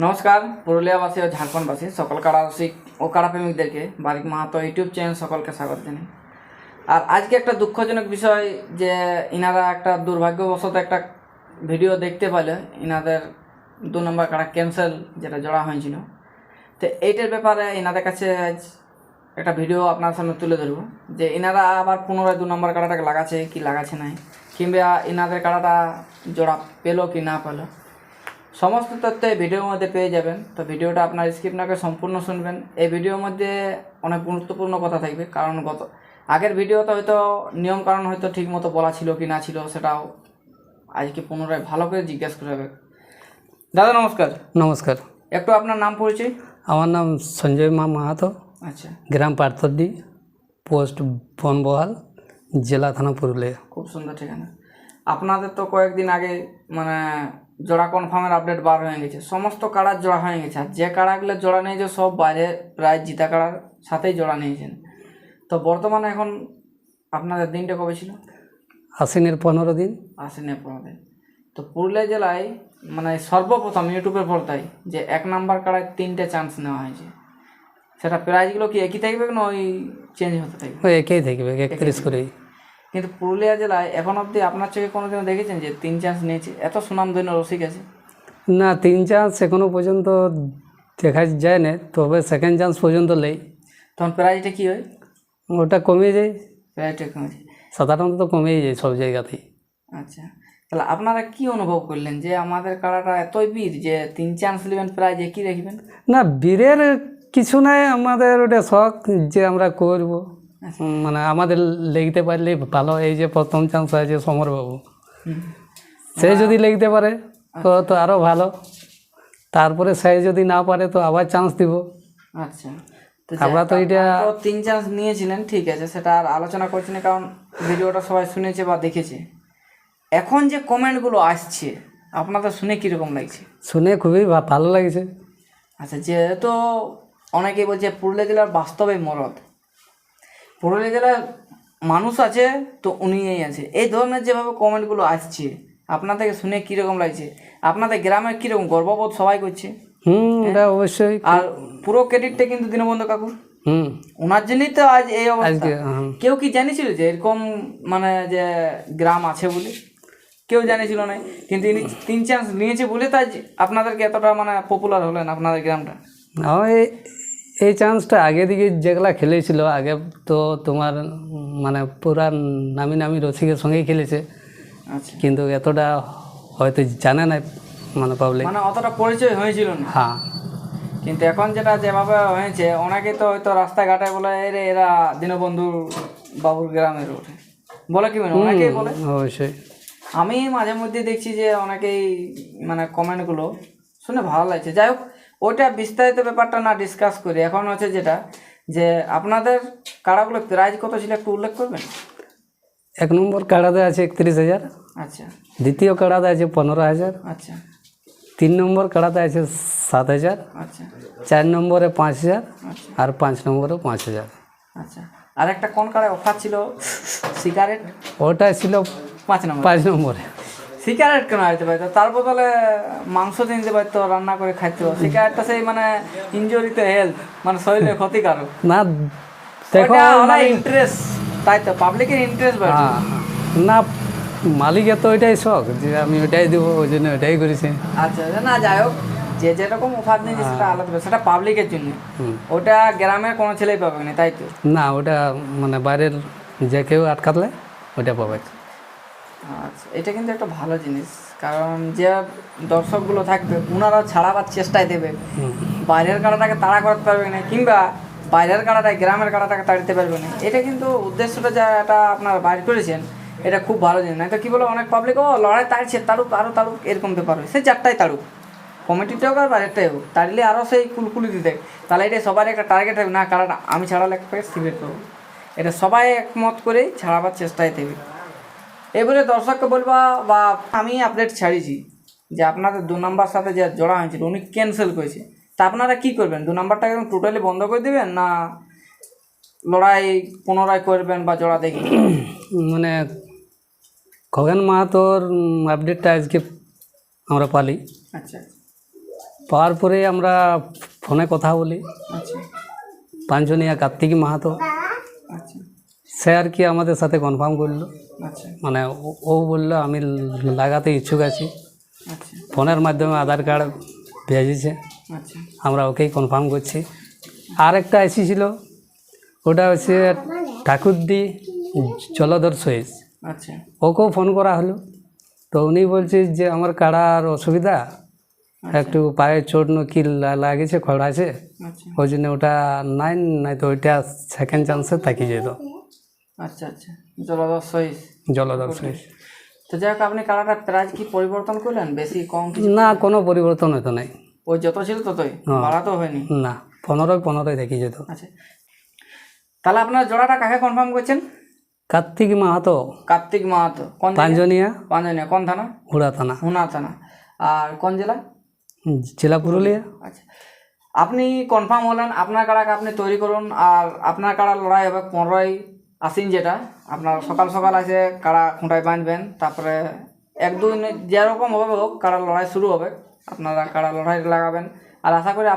নমস্কার পুরুলিয়াবাসী ও ঝাড়খণ্ডবাসী সকল কাড়া রসিক ও কাড়া প্রেমিকদেরকে বারিক মাহাতো ইউটিউব চ্যানেল সকলকে স্বাগত জানাই। আর আজকে একটা দুঃখজনক বিষয় যে ইনারা একটা দুর্ভাগ্যবশত একটা ভিডিও দেখতে পেলে ইনাদের 2 নম্বর কাড়া ক্যান্সেল যেটা জোড়া হয়েছিল। তো এইটার ব্যাপারে ইনাদের কাছে আজ একটা ভিডিও আপনার সামনে তুলে ধরবো যে ইনারা আবার পুনরায় 2 নম্বর কাড়াটাকে লাগাচ্ছে কি লাগাচ্ছে নাই, কিংবা ইনাদের কাড়াটা জোড়া পেলো কি না পেলো, সমস্ত তথ্য এই ভিডিওর মধ্যে পেয়ে যাবেন। তো ভিডিওটা আপনার স্কিপ না করে সম্পূর্ণ শুনবেন। এই ভিডিওর মধ্যে অনেক গুরুত্বপূর্ণ কথা থাকবে, কারণ আগের ভিডিওতে হয়তো নিয়ম কারণ হয়তো ঠিক মতো বলা ছিল কি না ছিল সেটাও আজকে পুনরায় ভালো করে জিজ্ঞেস করে হবে। দাদা নমস্কার। নমস্কার, একটু আপনার নাম পরিচয়। আমার নাম সঞ্জয় মাহাতো, আচ্ছা, গ্রাম পার্থডি, পোস্ট বনবহাল, জেলা থানা পুরুলিয়া। খুব সুন্দর ঠিকানা। আপনাদের তো কয়েকদিন আগে মানে জোড়া কনফার্মের আপডেট বার হয়ে গেছে, সমস্ত কাড়ার জোড়া হয়ে গেছে। আর যে কাড়াগুলো জোড়া নিয়েছে সব বাইরে প্রায় জিতা কাড়ার সাথেই জোড়া নিয়েছেন। তো বর্তমানে এখন আপনাদের দিনটা কবে ছিল? আশ্বিনের 15 দিন। আশ্বিনের 15 দিন। তো পুরুলিয়া জেলায় মানে সর্বপ্রথম ইউটিউবের পর্দায় যে 1 নাম্বার কাড়ায় 3টে চান্স নেওয়া হয়েছে, সেটা প্রাইজগুলো কি একই থাকবে না ওই চেঞ্জ হতে থাকবে? ওই একই থাকবে, 31 করেই। কিন্তু পুরুলিয়া জেলায় এখন অবধি আপনার চোখে কোনোদিনও দেখেছেন যে 3 চান্স নিয়েছে? এত সুনামধন্য রসিক আছে না, 3 চান্স এখনো পর্যন্ত দেখা যায় না, তবে সেকেন্ড চান্স পর্যন্ত নেই। তখন প্রাইজটা কী হয়? ওটা কমে যায়, প্রাইজটা কমেছে সাধারণত তো কমেই যায় সব জায়গাতেই। আচ্ছা, তাহলে আপনারা কি অনুভব করলেন যে আমাদের কাড়াটা এতই বীর যে 3 চান্স নেবেন প্রাইজ একই রাখবেন? না, বীরের কিছু নাই, আমাদের ওটা শখ যে আমরা করব, মানে আমাদের লেগতে পারলেই ভালো। এই যে প্রথম চান্স আছে সমরবাবু, সে যদি লেগতে পারে তো আরও ভালো, তারপরে সে যদি না পারে তো আবার চান্স দিব। আচ্ছা, তো আমরা তো এটা 3 চান্স নিয়েছিলেন, ঠিক আছে, সেটা আর আলোচনা করছি না, কারণ ভিডিওটা সবাই শুনেছে বা দেখেছে। এখন যে কমেন্টগুলো আসছে আপনাদের শুনে কীরকম লাগছে? শুনে খুবই ভালো লাগছে। আচ্ছা, যেহেতু অনেকেই বলছে পুরুলিয়া জেলার বাস্তবে মরদ, পুরুলিয়া জেলার মানুষ আছে তো উনিই আছে, এই ধরনের যেভাবে কমেন্টগুলো আসছে আপনাদেরকে শুনে কীরকম লাগছে? আপনাদের গ্রামের কীরকম গর্ববোধ সবাই করছে? এটা অবশ্যই। আর পুরো ক্রেডিটটা কিন্তু দীনবন্ধু কাকুর, ওনার জন্যই তো আজ এই অবস্থা। কেউ কি জানিছিল যে এরকম মানে যে গ্রাম আছে বলে? কেউ জানিছিল না, কিন্তু ইনি 3 চান্স নিয়েছে বলে তাই আপনাদেরকে এতটা মানে পপুলার হলেন আপনাদের গ্রামটা। এই চান্সটা আগে দিকে যেগুলা খেলেছিল আগে তো তোমার মানে পুরা নামি নামি রসিকের সঙ্গেই খেলেছে। আচ্ছা, কিন্তু এতটা হয়তো জানে না মানে পাবলিক, মানে অতটা পরিচয় হয়েছিল না। হ্যাঁ, কিন্তু এখন যেটা যেভাবে হয়েছে অনেকে তো হয়তো রাস্তাঘাটে বলে এরে এরা দীনবন্ধু বাবুর গ্রামের ওঠে বলে, কি মানে অনেকেই বলে। অবশ্যই আমি মাঝে মধ্যে দেখছি যে অনেকেই মানে কমেন্টগুলো শুনে ভালো লাগছে। যাই হোক, ওইটা বিস্তারিত ব্যাপারটা না ডিসকাস করি, এখন হচ্ছে যেটা যে আপনাদের কাড়াগুলো প্রাইজ কত ছিল একটু উল্লেখ করবেন? 1 নম্বর কাড়াতে আছে 31,000। আচ্ছা, দ্বিতীয় কাড়াতে আছে 15,000। আচ্ছা, 3 নম্বর কাড়াতে আছে 7,000। আচ্ছা, 4 নম্বরে 5,000 আচ্ছা, আর 5 নম্বরে 5,000। আচ্ছা। আর একটা কোন কাড়ায় অফার ছিল সিগারেট? ওটা ছিল 5 নম্বর। 5 নম্বরে। সিগারেট কেন আনতে পারতো? তার বদলে মাংস নিতে পারতো, রান্না করে খাইতো। সিগারেটটা সেই মানে ইনজুরিতে হেলথ মানে শরীরে ক্ষতিকারক না দেখো ইন্টারেস্ট, তাই তো পাবলিকের ইন্টারেস্ট বাড়ে। না, মালিকের তো ওইটাই শখ যে আমি ওইটাই দেবো, ওই জন্য ওইটাই করেছি। আচ্ছা, না যাই হোক, যে যেরকম অফার নিয়েছে সেটা আলাদা, সেটা পাবলিকের জন্য, ওটা গ্রামের কোনো ছেলেই পাবে না, তাই তো? না, ওটা মানে বাইরের যে কেউ আটকাতলে ওইটা পাবে। আচ্ছা, এটা কিন্তু একটা ভালো জিনিস, কারণ যে দর্শকগুলো থাকবে ওনারাও ছাড়াবার চেষ্টায় দেবে, বাইরের কাড়াটাকে তাড়া করতে পারবে না, কিংবা বাইরের কাড়াটাকে গ্রামের কাড়াটাকে তাড়িতে পারবে না। এটা কিন্তু উদ্দেশ্যটা যা এটা আপনারা বাইর করেছেন, এটা খুব ভালো জিনিস। না তো কী বলো, অনেক পাবলিক ও লড়াই তাড়ছে, তাড়ুক আরও তাড়ুক, এরকম ব্যাপার হয়। সে 4টাই তাড়ুক, কমিটিটাই হোক আর বাইরেরটাই হোক, তাড়লে আরও সেই কুলকুলি দিতে। তাহলে এটা সবার একটা টার্গেট থাকবে, না কারণ আমি ছাড়ালে এক প্যাকেট সিগারেট পাবো, এটা সবাই একমত করেই ছাড়াবার চেষ্টায় দেবে। এবারে দর্শককে বলবা বা আমি আপডেট ছাড়িয়েছি যে আপনাদের 2 নম্বর সাথে যে জোড়া হয়েছিল উনি ক্যান্সেল করেছে, তা আপনারা কী করবেন? 2 নম্বরটা একদম টোটালি বন্ধ করে দেবেন, না লড়াই পুনরায় করবেন বা জোড়া দেখি? মানে খগেন মাহাতোর আপডেটটা আজকে আমরা পালি। আচ্ছা, পাওয়ার পরে আমরা ফোনে কথা বলি, আচ্ছা পাঁচজনিয়া কার্তিক মাহাতো, আচ্ছা সে আর কি আমাদের সাথে কনফার্ম করলো, আচ্ছা মানে ও বললো আমি লাগাতে ইচ্ছুক আছি। আচ্ছা ফোনের মাধ্যমে আধার কার্ড ভেজেছে, আচ্ছা আমরা ওকেই কনফার্ম করছি। আর একটা এসেছিল, ওটা হচ্ছে ঠাকুরদি জলধর সহিস, আচ্ছা ওকেও ফোন করা হলো। তো উনি বলছে যে আমার কাড়ার অসুবিধা, একটু পায়ে চোট কি লাগেছে, খড়াছে, আচ্ছা ওই জন্য ওটা নাই তো ওইটা সেকেন্ড চান্সে থাকি যেত। আচ্ছা আচ্ছা জলদর সহিস। জলধর সহিস তো যাই হোক, আপনি কালারটা প্রাইস কি পরিবর্তন করলেন, বেশি কম কিছু? না, কোনো পরিবর্তন হতো নাই। ওই যত ছিল ততই, হ্যাঁ। বাড়া তো হয়নি? না, 15 থাকি যেত। আচ্ছা, তাহলে আপনার জোড়াটা কাকে কনফার্ম করছেন? কার্তিক মাহাতো, কার্তিক মাহাতো। কোন পাঁচজনিয়া, পাঁচজনিয়া কোন থানা? হুড়া থানা, হুনা থানা। আর কোন জেলা? জেলা পুরুলিয়া। আচ্ছা, আপনি কনফার্ম হলেন, আপনার কাড়াকে আপনি তৈরি করুন। আর আপনার কাড়ার লড়াই হবে 15ই আশ্বিন, যেটা আপনার সকাল সকাল আছে কাড়া খুঁটায় বাঁধবেন। তারপরে 1-2 দিন যেরকম হবে হোক, কাড়ার লড়াই শুরু হবে, আপনারা কাড়া লড়াই লাগাবেন। আর আশা করি